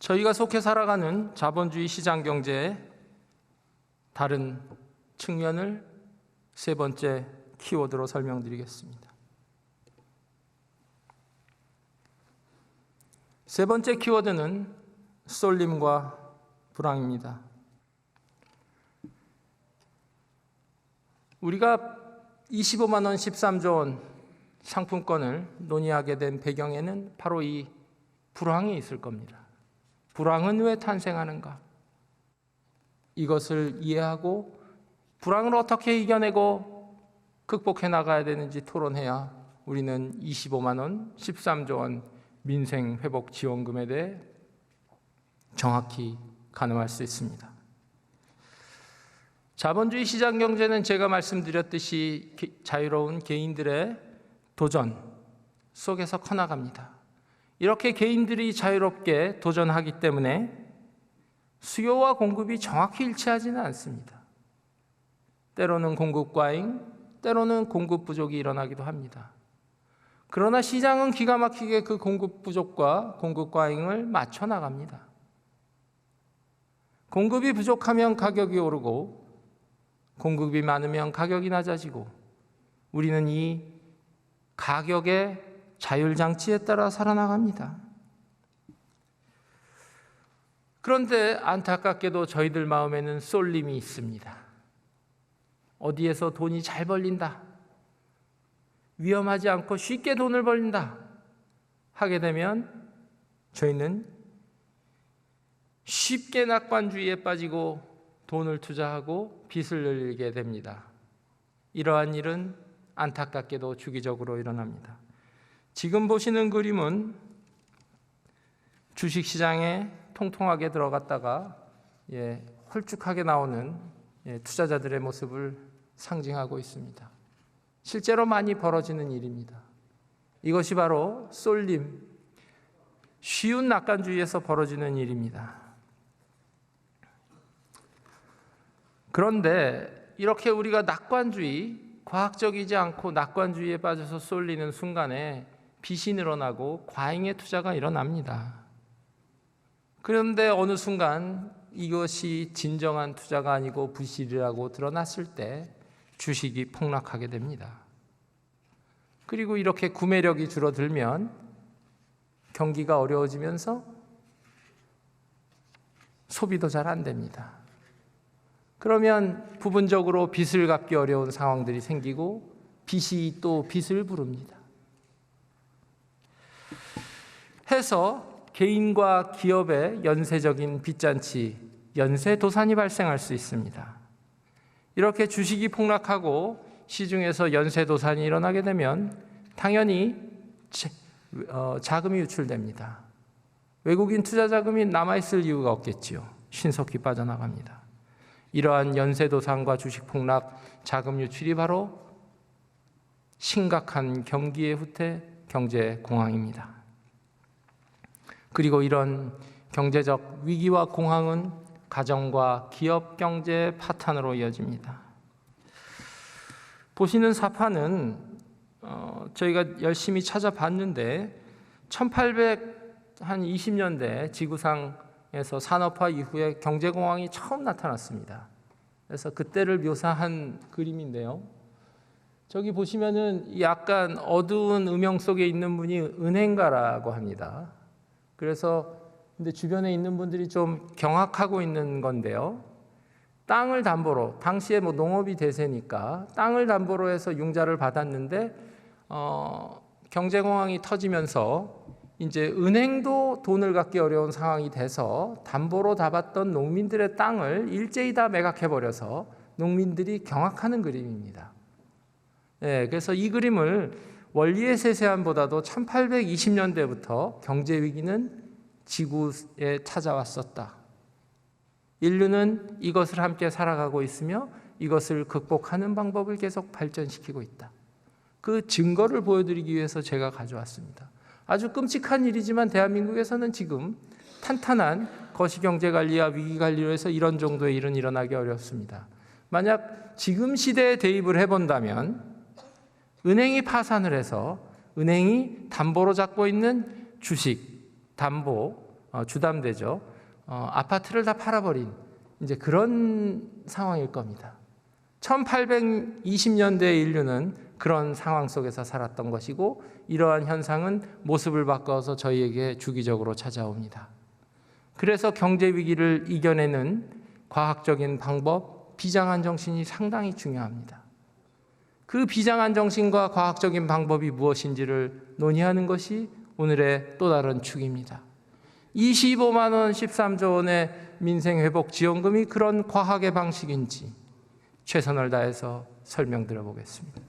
저희가 속해 살아가는 자본주의 시장 경제의 다른 측면을 세 번째 키워드로 설명드리겠습니다. 세 번째 키워드는 쏠림과 불황입니다. 우리가 25만 원, 13조 원 상품권을 논의하게 된 배경에는 바로 이 불황이 있을 겁니다. 불황은 왜 탄생하는가? 이것을 이해하고 불황을 어떻게 이겨내고 극복해 나가야 되는지 토론해야 우리는 25만 원, 13조 원 민생회복지원금에 대해 정확히 가늠할 수 있습니다. 자본주의 시장 경제는 제가 말씀드렸듯이 자유로운 개인들의 도전 속에서 커나갑니다. 이렇게 개인들이 자유롭게 도전하기 때문에 수요와 공급이 정확히 일치하지는 않습니다. 때로는 공급 과잉, 때로는 공급 부족이 일어나기도 합니다. 그러나 시장은 기가 막히게 그 공급 부족과 공급 과잉을 맞춰 나갑니다. 공급이 부족하면 가격이 오르고 공급이 많으면 가격이 낮아지고 우리는 이 가격의 자율장치에 따라 살아나갑니다. 그런데 안타깝게도 저희들 마음에는 쏠림이 있습니다. 어디에서 돈이 잘 벌린다, 위험하지 않고 쉽게 돈을 벌린다 하게 되면 저희는 쉽게 낙관주의에 빠지고 돈을 투자하고 빚을 늘리게 됩니다. 이러한 일은 안타깝게도 주기적으로 일어납니다. 지금 보시는 그림은 주식시장에 통통하게 들어갔다가 홀쭉하게 나오는 투자자들의 모습을 상징하고 있습니다. 실제로 많이 벌어지는 일입니다. 이것이 바로 쏠림, 쉬운 낙관주의에서 벌어지는 일입니다. 그런데 이렇게 우리가 낙관주의, 과학적이지 않고 낙관주의에 빠져서 쏠리는 순간에 빚이 늘어나고 과잉의 투자가 일어납니다. 그런데 어느 순간 이것이 진정한 투자가 아니고 부실이라고 드러났을 때 주식이 폭락하게 됩니다. 그리고 이렇게 구매력이 줄어들면 경기가 어려워지면서 소비도 잘 안 됩니다. 그러면 부분적으로 빚을 갚기 어려운 상황들이 생기고 빚이 또 빚을 부릅니다. 해서 개인과 기업의 연쇄적인 빚잔치, 연쇄도산이 발생할 수 있습니다. 이렇게 주식이 폭락하고 시중에서 연쇄도산이 일어나게 되면 당연히 자금이 유출됩니다. 외국인 투자 자금이 남아있을 이유가 없겠지요. 신속히 빠져나갑니다. 이러한 연쇄도산과 주식 폭락, 자금 유출이 바로 심각한 경기의 후퇴, 경제 공황입니다. 그리고 이런 경제적 위기와 공황은 가정과 기업 경제의 파탄으로 이어집니다. 보시는 사파는 저희가 열심히 찾아봤는데 1820년대 지구상에서 산업화 이후에 경제공황이 처음 나타났습니다. 그래서 그때를 묘사한 그림인데요. 저기 보시면은 약간 어두운 음영 속에 있는 분이 은행가라고 합니다. 그래서 근데 주변에 있는 분들이 좀 경악하고 있는 건데요. 땅을 담보로, 당시에 농업이 대세니까 땅을 담보로 해서 융자를 받았는데 경제공황이 터지면서 이제 은행도 돈을 갚기 어려운 상황이 돼서 담보로 잡았던 농민들의 땅을 일제히 다 매각해버려서 농민들이 경악하는 그림입니다. 그래서 이 그림을 원리의 세세함보다도 1820년대부터 경제 위기는 지구에 찾아왔었다. 인류는 이것을 함께 살아가고 있으며 이것을 극복하는 방법을 계속 발전시키고 있다. 그 증거를 보여드리기 위해서 제가 가져왔습니다. 아주 끔찍한 일이지만 대한민국에서는 지금 탄탄한 거시경제관리와 위기관리로 해서 이런 정도의 일은 일어나기 어렵습니다. 만약 지금 시대에 대입을 해본다면 은행이 파산을 해서 은행이 담보로 잡고 있는 주식, 담보, 주담대죠. 아파트를 다 팔아버린 이제 그런 상황일 겁니다. 1820년대의 인류는 그런 상황 속에서 살았던 것이고 이러한 현상은 모습을 바꿔서 저희에게 주기적으로 찾아옵니다. 그래서 경제 위기를 이겨내는 과학적인 방법, 비장한 정신이 상당히 중요합니다. 그 비장한 정신과 과학적인 방법이 무엇인지를 논의하는 것이 오늘의 또 다른 축입니다. 25만 원, 13조 원의 민생회복 지원금이 그런 과학의 방식인지 최선을 다해서 설명드려 보겠습니다.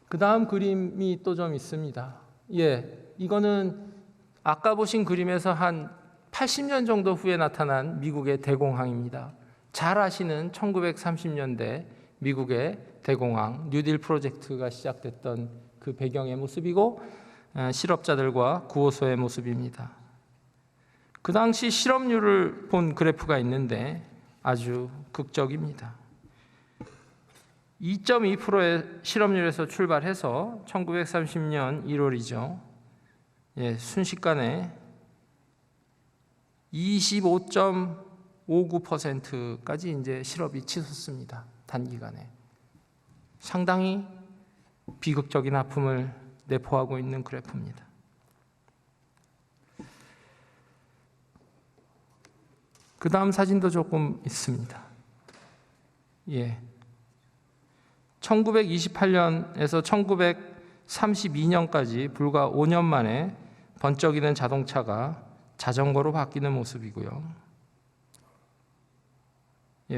그 다음 그림이 또 좀 있습니다. 이거는 아까 보신 그림에서 한 80년 정도 후에 나타난 미국의 대공황입니다. 잘 아시는 1930년대 미국의 대공황, 뉴딜 프로젝트가 시작됐던 그 배경의 모습이고 실업자들과 구호소의 모습입니다. 그 당시 실업률을 본 그래프가 있는데 아주 극적입니다. 2.2%의 실업률에서 출발해서 1930년 1월이죠. 순식간에 25.59%까지 이제 실업이 치솟습니다. 단기간에. 상당히 비극적인 아픔을 내포하고 있는 그래프입니다. 그 다음 사진도 조금 있습니다. 1928년에서 1932년까지 불과 5년 만에 번쩍이는 자동차가 자전거로 바뀌는 모습이고요.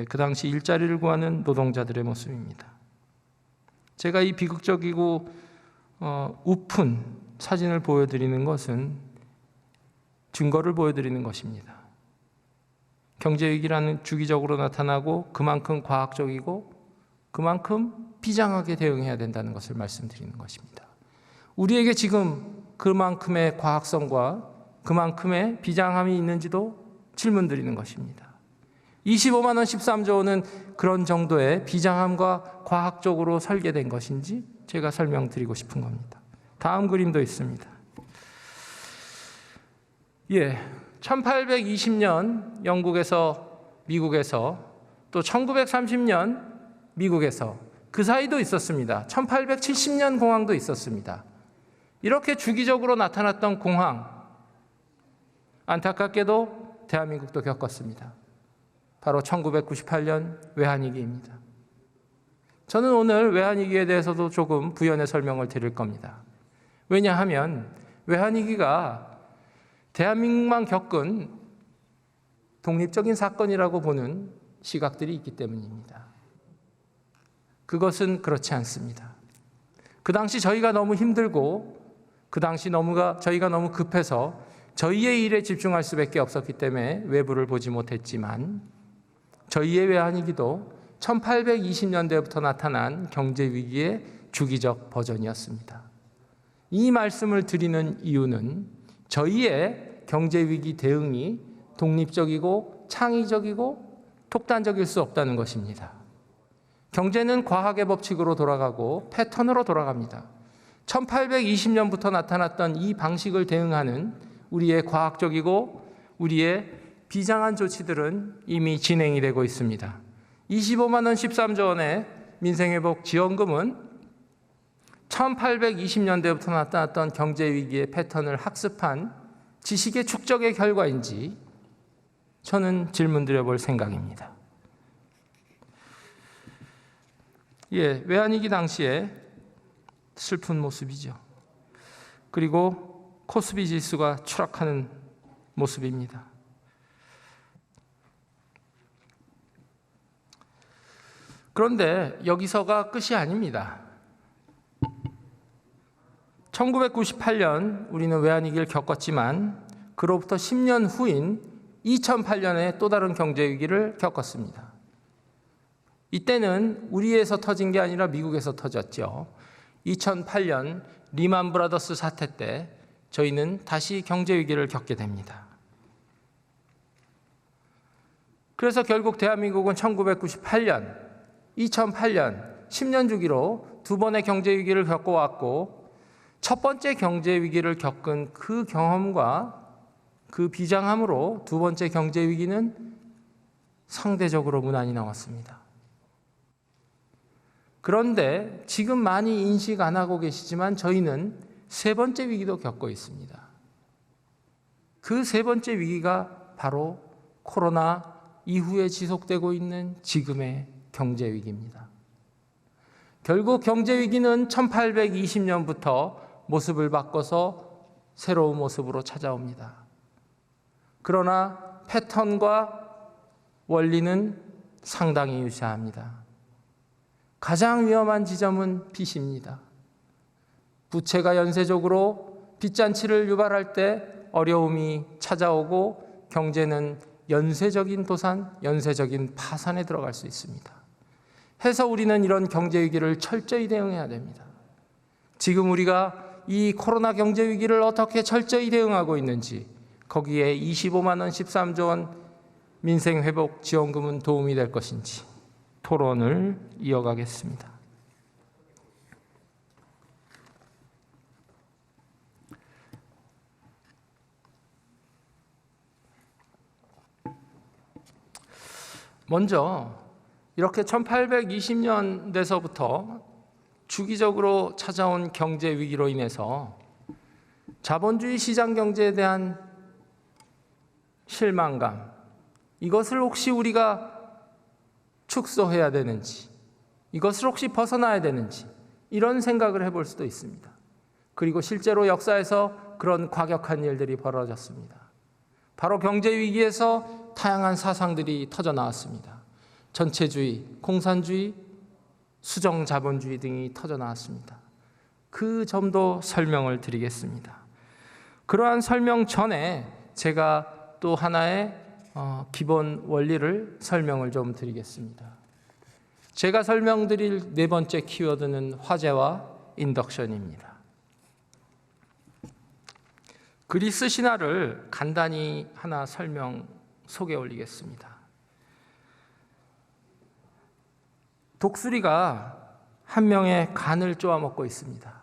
그 당시 일자리를 구하는 노동자들의 모습입니다. 제가 이 비극적이고 우픈 사진을 보여드리는 것은 증거를 보여드리는 것입니다. 경제위기라는 주기적으로 나타나고 그만큼 과학적이고 그만큼 비장하게 대응해야 된다는 것을 말씀드리는 것입니다. 우리에게 지금 그만큼의 과학성과 그만큼의 비장함이 있는지도 질문드리는 것입니다. 25만 원 13조 원은 그런 정도의 비장함과 과학적으로 설계된 것인지 제가 설명드리고 싶은 겁니다. 다음 그림도 있습니다. 1820년 영국에서 미국에서 또 1930년 미국에서 그 사이도 있었습니다. 1870년 공황도 있었습니다. 이렇게 주기적으로 나타났던 공황, 안타깝게도 대한민국도 겪었습니다. 바로 1998년 외환위기입니다. 저는 오늘 외환위기에 대해서도 조금 부연의 설명을 드릴 겁니다. 왜냐하면 외환위기가 대한민국만 겪은 독립적인 사건이라고 보는 시각들이 있기 때문입니다. 그것은 그렇지 않습니다. 그 당시 저희가 너무 힘들고 그 당시 저희가 너무 급해서 저희의 일에 집중할 수밖에 없었기 때문에 외부를 보지 못했지만 저희의 외환위기도 1820년대부터 나타난 경제위기의 주기적 버전이었습니다. 이 말씀을 드리는 이유는 저희의 경제위기 대응이 독립적이고 창의적이고 독단적일 수 없다는 것입니다. 경제는 과학의 법칙으로 돌아가고 패턴으로 돌아갑니다. 1820년부터 나타났던 이 방식을 대응하는 우리의 과학적이고 우리의 비장한 조치들은 이미 진행이 되고 있습니다. 25만 원 13조 원의 민생회복 지원금은 1820년대부터 나타났던 경제위기의 패턴을 학습한 지식의 축적의 결과인지 저는 질문드려 볼 생각입니다. 외환위기 당시에 슬픈 모습이죠. 그리고 코스피 지수가 추락하는 모습입니다. 그런데 여기서가 끝이 아닙니다. 1998년 우리는 외환위기를 겪었지만 그로부터 10년 후인 2008년에 또 다른 경제위기를 겪었습니다. 이때는 우리에서 터진 게 아니라 미국에서 터졌죠. 2008년 리만 브라더스 사태 때 저희는 다시 경제위기를 겪게 됩니다. 그래서 결국 대한민국은 1998년, 2008년 10년 주기로 두 번의 경제위기를 겪어왔고 첫 번째 경제 위기를 겪은 그 경험과 그 비장함으로 두 번째 경제 위기는 상대적으로 무난히 나왔습니다. 그런데 지금 많이 인식 안 하고 계시지만 저희는 세 번째 위기도 겪고 있습니다. 그 세 번째 위기가 바로 코로나 이후에 지속되고 있는 지금의 경제 위기입니다. 결국 경제 위기는 1820년부터 모습을 바꿔서 새로운 모습으로 찾아옵니다. 그러나 패턴과 원리는 상당히 유사합니다. 가장 위험한 지점은 빚입니다. 부채가 연쇄적으로 빚잔치를 유발할 때 어려움이 찾아오고 경제는 연쇄적인 도산, 연쇄적인 파산에 들어갈 수 있습니다. 해서 우리는 이런 경제 위기를 철저히 대응해야 됩니다. 지금 우리가 이 코로나 경제 위기를 어떻게 철저히 대응하고 있는지, 거기에 25만 원, 13조 원 민생회복 지원금은 도움이 될 것인지 토론을 이어가겠습니다. 먼저 이렇게 1820년대서부터 주기적으로 찾아온 경제 위기로 인해서 자본주의 시장 경제에 대한 실망감, 이것을 혹시 우리가 축소해야 되는지, 이것을 혹시 벗어나야 되는지 이런 생각을 해볼 수도 있습니다. 그리고 실제로 역사에서 그런 과격한 일들이 벌어졌습니다. 바로 경제 위기에서 다양한 사상들이 터져 나왔습니다. 전체주의, 공산주의, 수정 자본주의 등이 터져 나왔습니다. 그 점도 설명을 드리겠습니다. 그러한 설명 전에 제가 또 하나의 기본 원리를 설명을 좀 드리겠습니다. 제가 설명드릴 네 번째 키워드는 화제와 인덕션입니다. 그리스 신화를 간단히 하나 소개 올리겠습니다. 독수리가 한 명의 간을 쪼아먹고 있습니다.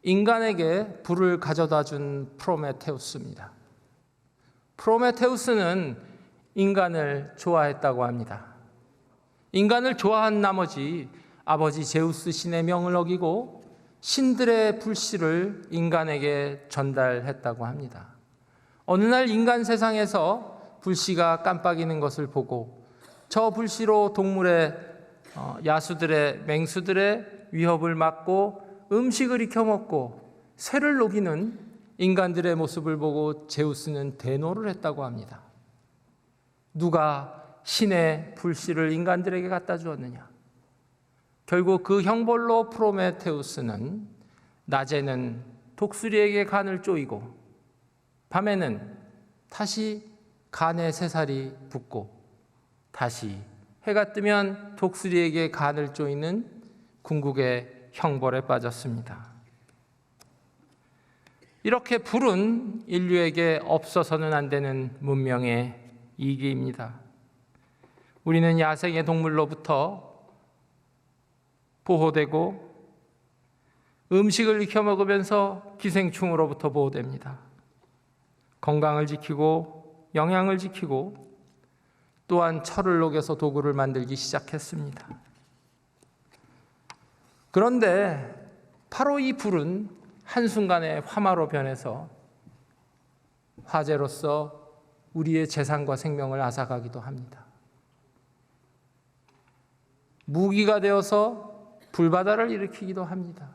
인간에게 불을 가져다 준 프로메테우스입니다. 프로메테우스는 인간을 좋아했다고 합니다. 인간을 좋아한 나머지 아버지 제우스 신의 명을 어기고 신들의 불씨를 인간에게 전달했다고 합니다. 어느 날 인간 세상에서 불씨가 깜빡이는 것을 보고 저 불씨로 동물의 야수들의 맹수들의 위협을 막고 음식을 익혀 먹고 새를 녹이는 인간들의 모습을 보고 제우스는 대노를 했다고 합니다. 누가 신의 불씨를 인간들에게 갖다 주었느냐? 결국 그 형벌로 프로메테우스는 낮에는 독수리에게 간을 쪼이고 밤에는 다시 간에 새살이 붙고 다시 해가 뜨면 독수리에게 간을 쪼이는 궁극의 형벌에 빠졌습니다. 이렇게 불은 인류에게 없어서는 안 되는 문명의 이기입니다. 우리는 야생의 동물로부터 보호되고 음식을 익혀 먹으면서 기생충으로부터 보호됩니다. 건강을 지키고 영양을 지키고 또한 철을 녹여서 도구를 만들기 시작했습니다. 그런데 바로 이 불은 한순간에 화마로 변해서 화재로서 우리의 재산과 생명을 앗아가기도 합니다. 무기가 되어서 불바다를 일으키기도 합니다.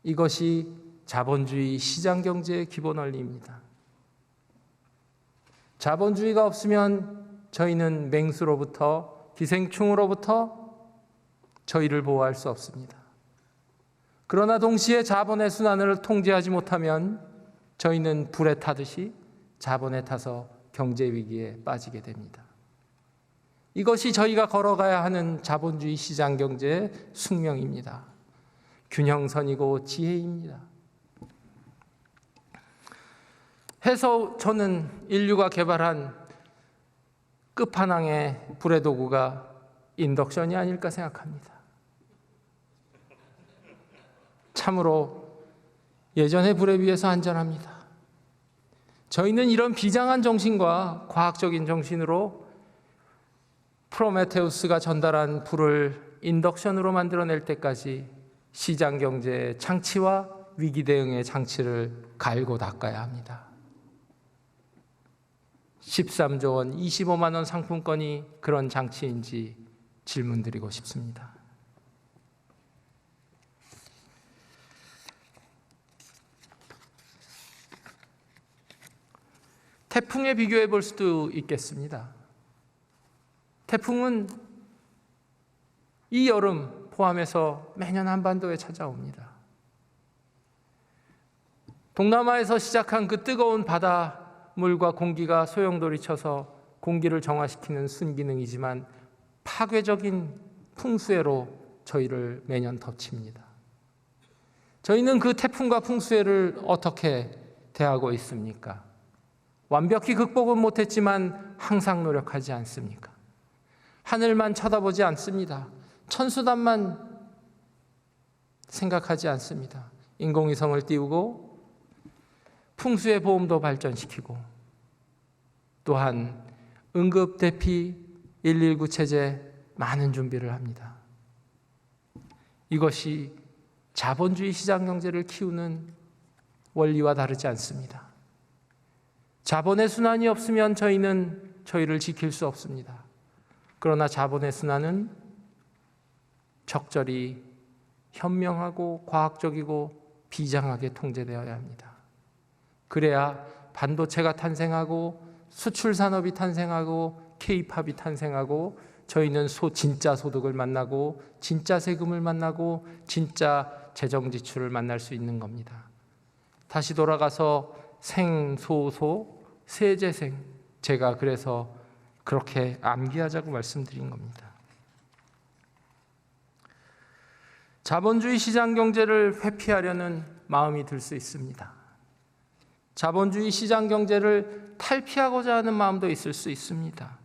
이것이 자본주의 시장경제의 기본 원리입니다. 자본주의가 없으면 저희는 맹수로부터, 기생충으로부터 저희를 보호할 수 없습니다. 그러나 동시에 자본의 순환을 통제하지 못하면 저희는 불에 타듯이 자본에 타서 경제 위기에 빠지게 됩니다. 이것이 저희가 걸어가야 하는 자본주의 시장 경제의 숙명입니다. 균형선이고 지혜입니다. 해서 저는 인류가 개발한 끝판왕의 불의 도구가 인덕션이 아닐까 생각합니다. 참으로 예전의 불에 비해서 안전합니다. 저희는 이런 비장한 정신과 과학적인 정신으로 프로메테우스가 전달한 불을 인덕션으로 만들어낼 때까지 시장경제의 장치와 위기 대응의 장치를 갈고 닦아야 합니다. 13조 원, 25만 원 상품권이 그런 장치인지 질문드리고 싶습니다. 태풍에 비교해 볼 수도 있겠습니다. 태풍은 이 여름 포함해서 매년 한반도에 찾아옵니다. 동남아에서 시작한 그 뜨거운 바닷물과 공기가 소용돌이쳐서 공기를 정화시키는 순기능이지만 파괴적인 풍수해로 저희를 매년 덮칩니다. 저희는 그 태풍과 풍수해를 어떻게 대하고 있습니까? 완벽히 극복은 못했지만 항상 노력하지 않습니까? 하늘만 쳐다보지 않습니다. 천수단만 생각하지 않습니다. 인공위성을 띄우고 풍수해 보험도 발전시키고 또한 응급 대피 119 체제 많은 준비를 합니다. 이것이 자본주의 시장 경제를 키우는 원리와 다르지 않습니다. 자본의 순환이 없으면 저희는 저희를 지킬 수 없습니다. 그러나 자본의 순환은 적절히 현명하고 과학적이고 비장하게 통제되어야 합니다. 그래야 반도체가 탄생하고 수출 산업이 탄생하고 K-팝이 탄생하고 저희는 진짜 소득을 만나고 진짜 세금을 만나고 진짜 재정 지출을 만날 수 있는 겁니다. 다시 돌아가서 생소소 세재생, 제가 그래서 그렇게 암기하자고 말씀드린 겁니다. 자본주의 시장 경제를 회피하려는 마음이 들 수 있습니다. 자본주의 시장 경제를 탈피하고자 하는 마음도 있을 수 있습니다.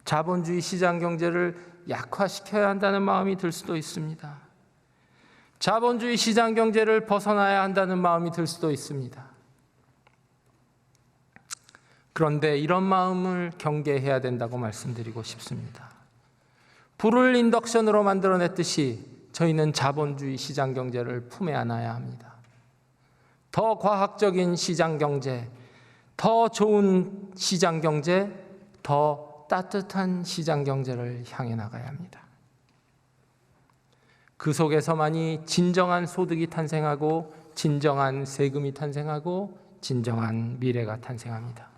자본주의 시장 경제를 약화시켜야 한다는 마음이 들 수도 있습니다. 자본주의 시장 경제를 벗어나야 한다는 마음이 들 수도 있습니다. 그런데 이런 마음을 경계해야 된다고 말씀드리고 싶습니다. 불을 인덕션으로 만들어냈듯이 저희는 자본주의 시장 경제를 품에 안아야 합니다. 더 과학적인 시장 경제, 더 좋은 시장 경제, 더 따뜻한 시장 경제를 향해 나가야 합니다. 그 속에서만이 진정한 소득이 탄생하고 진정한 세금이 탄생하고 진정한 미래가 탄생합니다.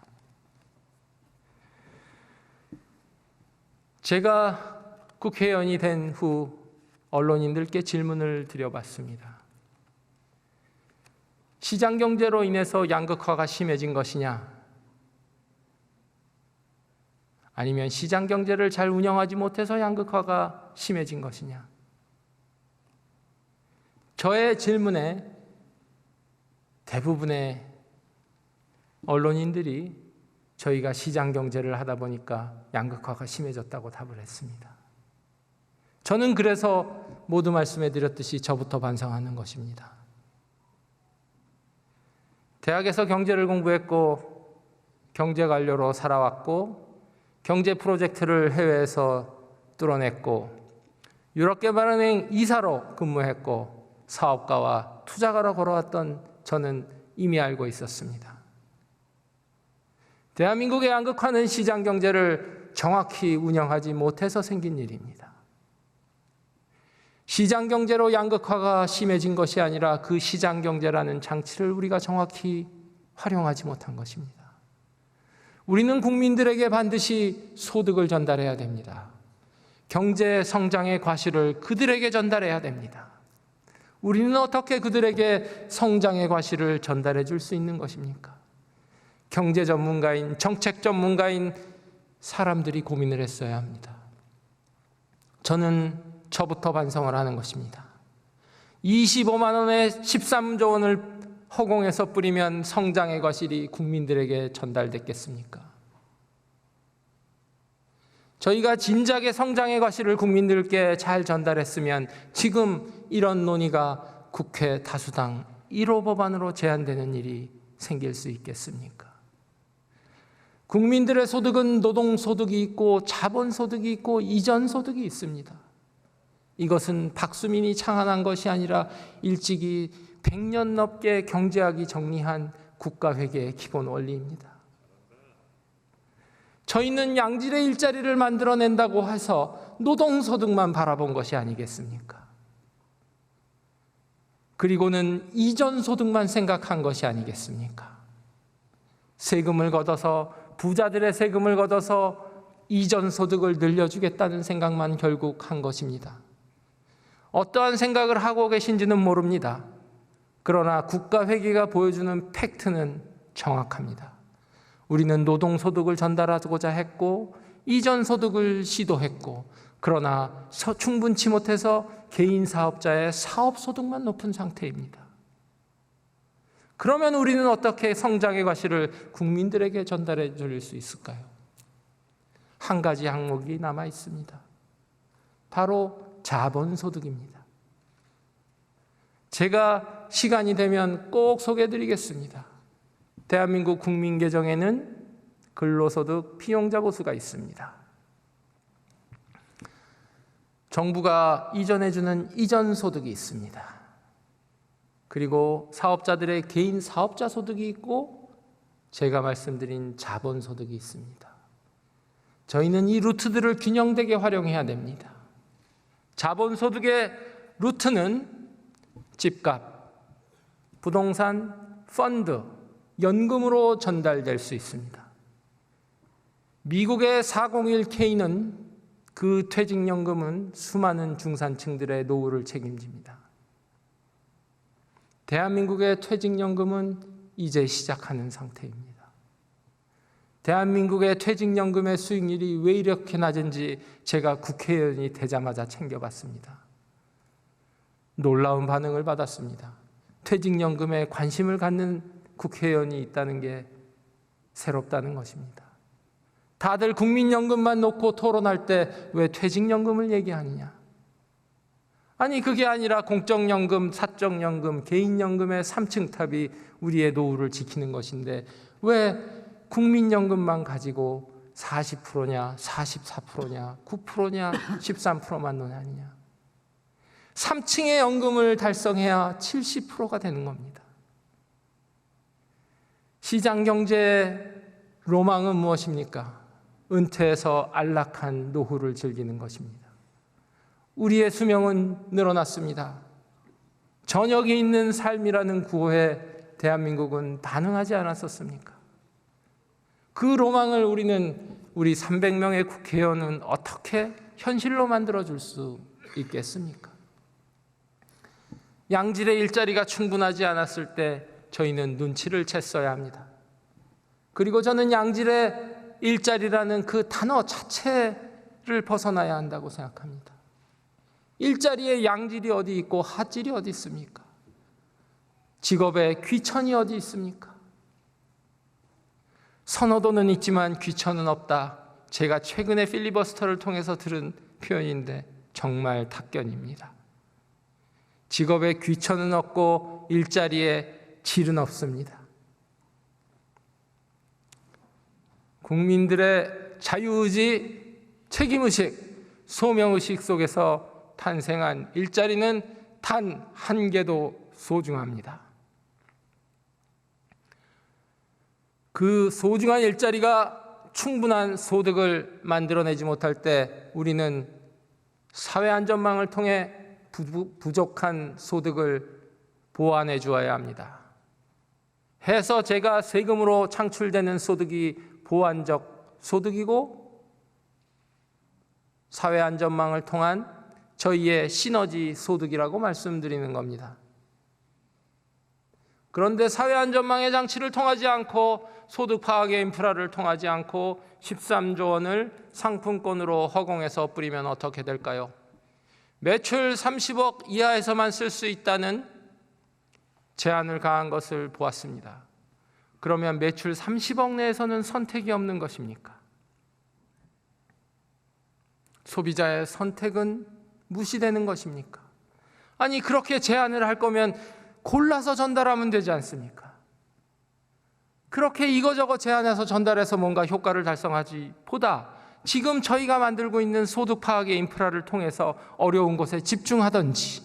제가 국회의원이 된 후 언론인들께 질문을 드려봤습니다. 시장 경제로 인해서 양극화가 심해진 것이냐? 아니면 시장 경제를 잘 운영하지 못해서 양극화가 심해진 것이냐? 저의 질문에 대부분의 언론인들이 저희가 시장 경제를 하다 보니까 양극화가 심해졌다고 답을 했습니다. 저는 그래서 모두 말씀해 드렸듯이 저부터 반성하는 것입니다. 대학에서 경제를 공부했고 경제관료로 살아왔고 경제 프로젝트를 해외에서 뚫어냈고 유럽개발은행 이사로 근무했고 사업가와 투자가로 걸어왔던 저는 이미 알고 있었습니다. 대한민국의 양극화는 시장 경제를 정확히 운영하지 못해서 생긴 일입니다. 시장 경제로 양극화가 심해진 것이 아니라 그 시장 경제라는 장치를 우리가 정확히 활용하지 못한 것입니다. 우리는 국민들에게 반드시 소득을 전달해야 됩니다. 경제 성장의 과실을 그들에게 전달해야 됩니다. 우리는 어떻게 그들에게 성장의 과실을 전달해 줄 수 있는 것입니까? 경제 전문가인, 정책 전문가인 사람들이 고민을 했어야 합니다. 저는 저부터 반성을 하는 것입니다. 25만 원에 13조 원을 허공에서 뿌리면 성장의 과실이 국민들에게 전달됐겠습니까? 저희가 진작에 성장의 과실을 국민들께 잘 전달했으면 지금 이런 논의가 국회 다수당 1호 법안으로 제한되는 일이 생길 수 있겠습니까? 국민들의 소득은 노동소득이 있고 자본소득이 있고 이전소득이 있습니다. 이것은 박수민이 창안한 것이 아니라 일찍이 100년 넘게 경제학이 정리한 국가회계의 기본 원리입니다. 저희는 양질의 일자리를 만들어낸다고 해서 노동소득만 바라본 것이 아니겠습니까? 그리고는 이전소득만 생각한 것이 아니겠습니까? 세금을 걷어서, 부자들의 세금을 걷어서 이전소득을 늘려주겠다는 생각만 결국 한 것입니다. 어떠한 생각을 하고 계신지는 모릅니다. 그러나 국가회계가 보여주는 팩트는 정확합니다. 우리는 노동소득을 전달하고자 했고 이전소득을 시도했고, 그러나 충분치 못해서 개인 사업자의 사업소득만 높은 상태입니다. 그러면 우리는 어떻게 성장의 과실을 국민들에게 전달해 줄 수 있을까요? 한 가지 항목이 남아 있습니다. 바로 자본소득입니다. 제가 시간이 되면 꼭 소개해-드리겠습니다. 대한민국 국민계정에는 근로소득 피용자 보수가 있습니다. 정부가 이전해주는 이전소득이 있습니다. 그리고 사업자들의 개인 사업자 소득이 있고 제가 말씀드린 자본소득이 있습니다. 저희는 이 루트들을 균형되게 활용해야 됩니다. 자본소득의 루트는 집값, 부동산, 펀드, 연금으로 전달될 수 있습니다. 미국의 401K는 그 퇴직연금은 수많은 중산층들의 노후를 책임집니다. 대한민국의 퇴직연금은 이제 시작하는 상태입니다. 대한민국의 퇴직연금의 수익률이 왜 이렇게 낮은지 제가 국회의원이 되자마자 챙겨봤습니다. 놀라운 반응을 받았습니다. 퇴직연금에 관심을 갖는 국회의원이 있다는 게 새롭다는 것입니다. 다들 국민연금만 놓고 토론할 때 왜 퇴직연금을 얘기하느냐? 아니, 그게 아니라 공적연금, 사적연금, 개인연금의 3층 탑이 우리의 노후를 지키는 것인데 왜 국민연금만 가지고 40%냐, 44%냐, 9%냐, 13%만 논하느냐? 3층의 연금을 달성해야 70%가 되는 겁니다. 시장경제의 로망은 무엇입니까? 은퇴해서 안락한 노후를 즐기는 것입니다. 우리의 수명은 늘어났습니다. 저녁이 있는 삶이라는 구호에 대한민국은 반응하지 않았었습니까? 그 로망을 우리 300명의 국회의원은 어떻게 현실로 만들어줄 수 있겠습니까? 양질의 일자리가 충분하지 않았을 때 저희는 눈치를 챘어야 합니다. 그리고 저는 양질의 일자리라는 그 단어 자체를 벗어나야 한다고 생각합니다. 일자리의 양질이 어디 있고 하질이 어디 있습니까? 직업의 귀천이 어디 있습니까? 선호도는 있지만 귀천은 없다. 제가 최근에 필리버스터를 통해서 들은 표현인데 정말 탁견입니다. 직업의 귀천은 없고 일자리의 질은 없습니다. 국민들의 자유의지, 책임의식, 소명의식 속에서 탄생한 일자리는 단 한 개도 소중합니다. 그 소중한 일자리가 충분한 소득을 만들어내지 못할 때 우리는 사회안전망을 통해 부족한 소득을 보완해 주어야 합니다. 해서 제가 세금으로 창출되는 소득이 보완적 소득이고 사회안전망을 통한 저희의 시너지 소득이라고 말씀드리는 겁니다. 그런데 사회안전망의 장치를 통하지 않고 소득 파악의 인프라를 통하지 않고 13조 원을 상품권으로 허공에서 뿌리면 어떻게 될까요? 매출 30억 이하에서만 쓸 수 있다는 제한을 가한 것을 보았습니다. 그러면 매출 30억 내에서는 선택이 없는 것입니까? 소비자의 선택은 무시되는 것입니까? 아니, 그렇게 제안을 할 거면 골라서 전달하면 되지 않습니까? 그렇게 이거저거 제안해서 전달해서 뭔가 효과를 달성하지 보다 지금 저희가 만들고 있는 소득 파악의 인프라를 통해서 어려운 곳에 집중하든지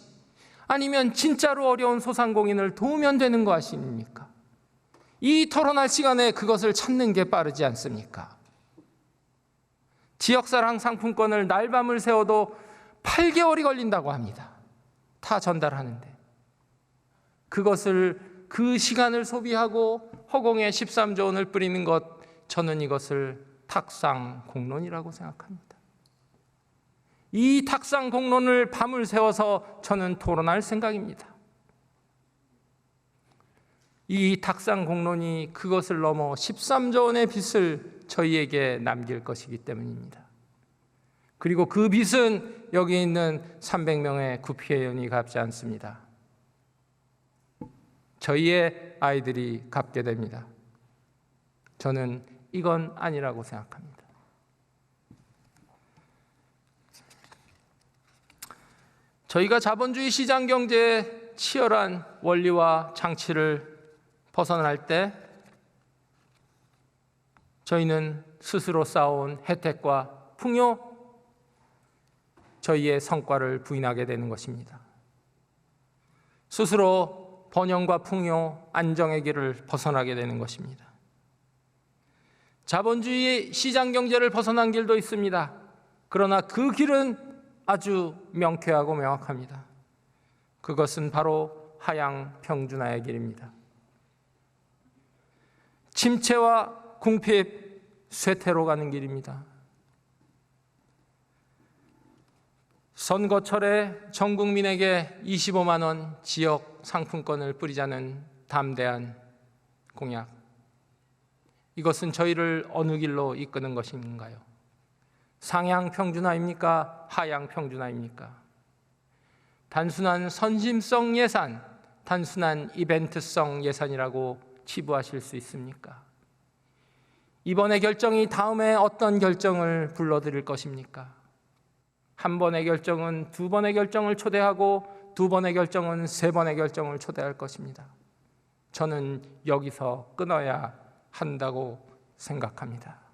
아니면 진짜로 어려운 소상공인을 도우면 되는 거 아십니까? 이 토론할 시간에 그것을 찾는 게 빠르지 않습니까? 지역사랑 상품권을 날밤을 새워도 8개월이 걸린다고 합니다. 다 전달하는데. 그것을 그 시간을 소비하고 허공에 13조 원을 뿌리는 것, 저는 이것을 탁상공론이라고 생각합니다. 이 탁상공론을 밤을 새워서 저는 토론할 생각입니다. 이 탁상공론이 그것을 넘어 13조 원의 빚을 저희에게 남길 것이기 때문입니다. 그리고 그 빚은 여기 있는 300명의 구피회원이 갚지 않습니다. 저희의 아이들이 갚게 됩니다. 저는 이건 아니라고 생각합니다. 저희가 자본주의 시장 경제의 치열한 원리와 장치를 벗어날 때 저희는 스스로 쌓아온 혜택과 풍요, 저희의 성과를 부인하게 되는 것입니다. 스스로 번영과 풍요, 안정의 길을 벗어나게 되는 것입니다. 자본주의 시장 경제를 벗어난 길도 있습니다. 그러나 그 길은 아주 명쾌하고 명확합니다. 그것은 바로 하향 평준화의 길입니다. 침체와 궁핍, 쇠퇴로 가는 길입니다. 선거철에 전 국민에게 25만 원 지역 상품권을 뿌리자는 담대한 공약. 이것은 저희를 어느 길로 이끄는 것인가요? 상향 평준화입니까? 하향 평준화입니까? 단순한 선심성 예산, 단순한 이벤트성 예산이라고 치부하실 수 있습니까? 이번의 결정이 다음에 어떤 결정을 불러들일 것입니까? 한 번의 결정은 두 번의 결정을 초대하고 두 번의 결정은 세 번의 결정을 초대할 것입니다. 저는 여기서 끊어야 한다고 생각합니다.